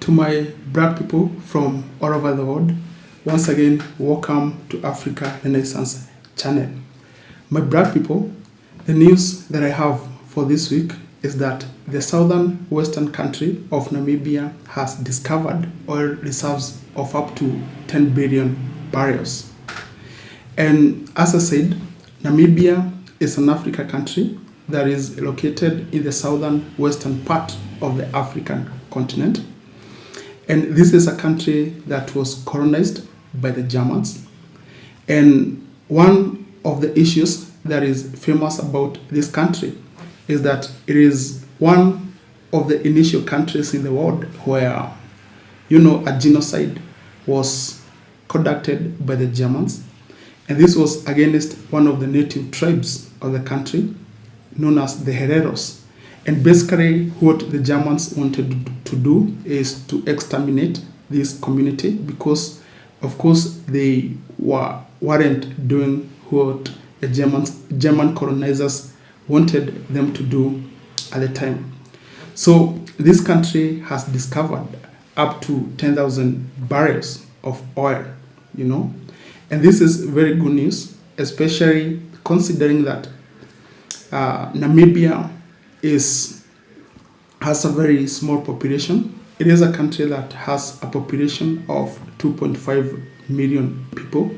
to my black people from all over the world. Once again, welcome to Africa Renaissance channel. My black people, the news that I have for this week is that the southern western country of Namibia has discovered oil reserves of up to 10 billion barrels. And as I said, Namibia is an African country that is located in the southern western part of the African continent. And this is a country that was colonized by the Germans. And one of the issues that is famous about this country is that it is one of the initial countries in the world where, a genocide was conducted by the Germans. And this was against one of the native tribes of the country, known as the Hereros. And basically what the Germans wanted to do is to exterminate this community because, of course, they weren't doing what the German colonizers wanted them to do at the time. So this country has discovered up to 10,000 barrels of oil, And this is very good news, especially considering that Namibia has a very small population. It is a country that has a population of 2.5 million people.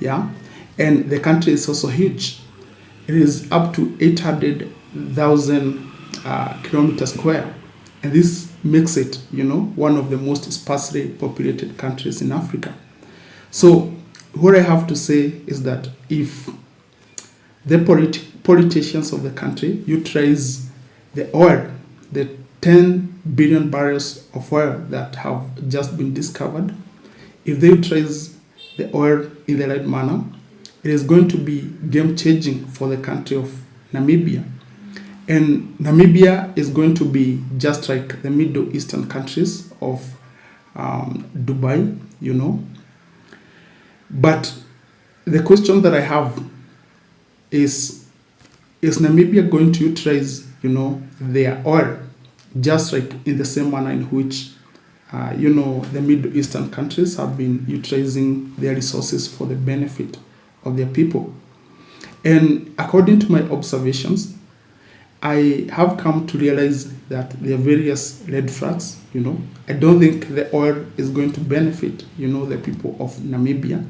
Yeah, and the country is also huge. It is up to 800,000 kilometers square, and this makes it, one of the most sparsely populated countries in Africa. So what I have to say is that if the politicians of the country utilize the oil, the 10 billion barrels of oil that have just been discovered, if they utilize the oil in the right manner, it is going to be game-changing for the country of Namibia. And Namibia is going to be just like the Middle Eastern countries of Dubai, But the question that I have is Namibia going to utilize, their oil just like in the same manner in which, the Middle Eastern countries have been utilizing their resources for the benefit of their people? And according to my observations, I have come to realize that there are various red flags, I don't think the oil is going to benefit, the people of Namibia.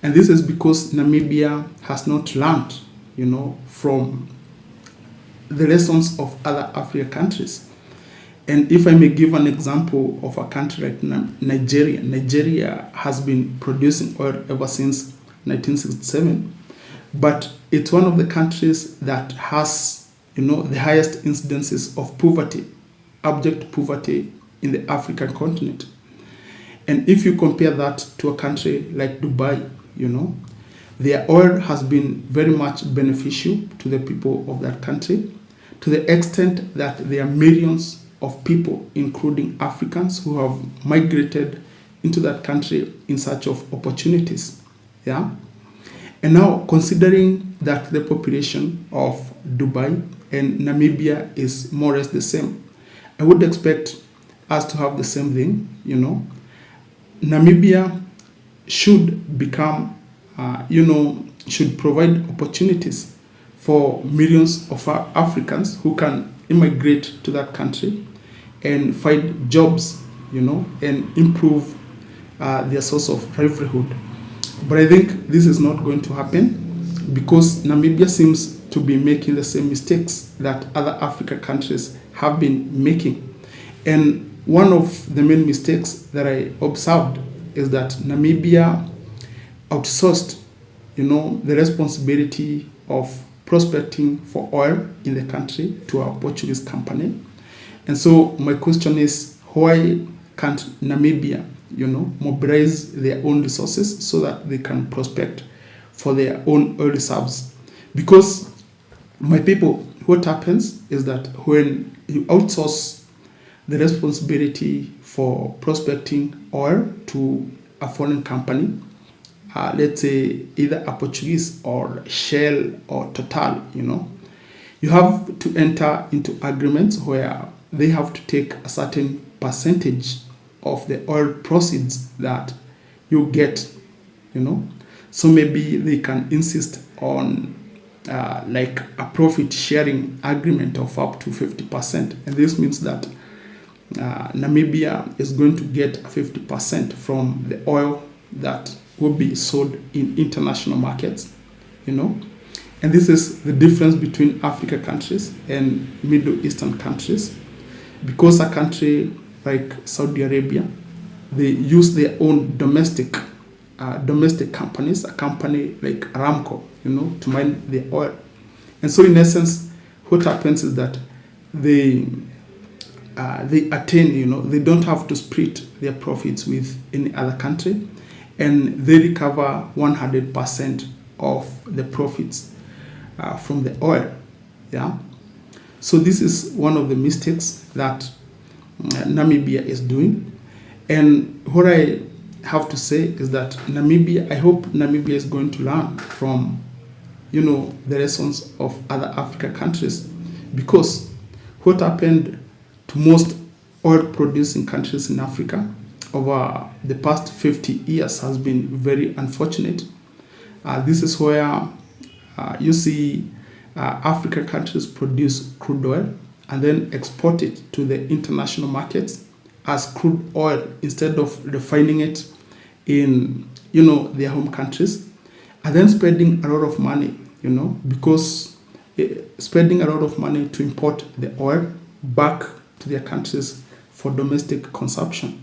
And this is because Namibia has not learned, from the lessons of other African countries. And if I may give an example of a country like Nigeria. Nigeria has been producing oil ever since 1967, but it's one of the countries that has, the highest incidences of poverty, abject poverty in the African continent. And if you compare that to a country like Dubai, their oil has been very much beneficial to the people of that country, to the extent that there are millions of people, including Africans, who have migrated into that country in search of opportunities. Yeah. And now, considering that the population of Dubai and Namibia is more or less the same, I would expect us to have the same thing. Namibia should become, should provide opportunities for millions of Africans who can immigrate to that country and find jobs, and improve their source of livelihood. But I think this is not going to happen because Namibia seems to be making the same mistakes that other African countries have been making. And one of the main mistakes that I observed is that Namibia outsourced, the responsibility of prospecting for oil in the country to a Portuguese company. And so my question is, why can't Namibia, mobilize their own resources so that they can prospect for their own oil reserves? Because, my people, what happens is that when you outsource the responsibility for prospecting oil to a foreign company, let's say either a Portuguese or Shell or Total, you have to enter into agreements where they have to take a certain percentage of the oil proceeds that you get, you know. So maybe they can insist on like a profit sharing agreement of up to 50%. And this means that Namibia is going to get 50% from the oil that will be sold in international markets, you know. And this is the difference between Africa countries and Middle Eastern countries. Because a country like Saudi Arabia, they use their own domestic companies, a company like Aramco, you know, to mine the oil. And so in essence, what happens is that they attain, you know, they don't have to split their profits with any other country, and they recover 100% of the profits from the oil. Yeah. So this is one of the mistakes that Namibia is doing. And what I have to say is that Namibia, I hope Namibia is going to learn from, you know, the lessons of other African countries, because what happened to most oil producing countries in Africa over the past 50 years has been very unfortunate. This is where you see African countries produce crude oil and then export it to the international markets as crude oil instead of refining it in, you know, their home countries, and then spending a lot of money, you know, because spending a lot of money to import the oil back to their countries for domestic consumption.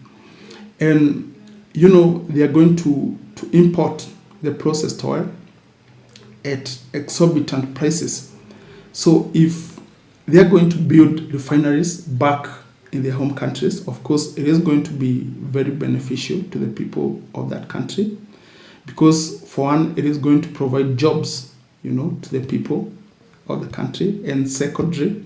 And, you know, they are going to import the processed oil at exorbitant prices. So if they are going to build refineries back in their home countries, of course, it is going to be very beneficial to the people of that country, because for one, it is going to provide jobs, you know, to the people of the country, and secondary,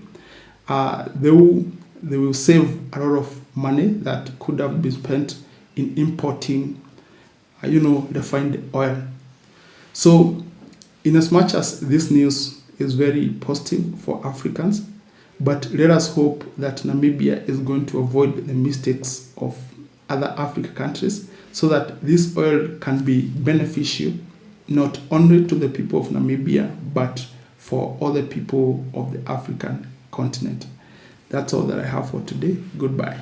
they will save a lot of money that could have been spent in importing, you know, refined oil. So, in as much as this news is very positive for Africans, but let us hope that Namibia is going to avoid the mistakes of other African countries, so that this oil can be beneficial not only to the people of Namibia, but for other people of the African continent. That's all that I have for today. Goodbye.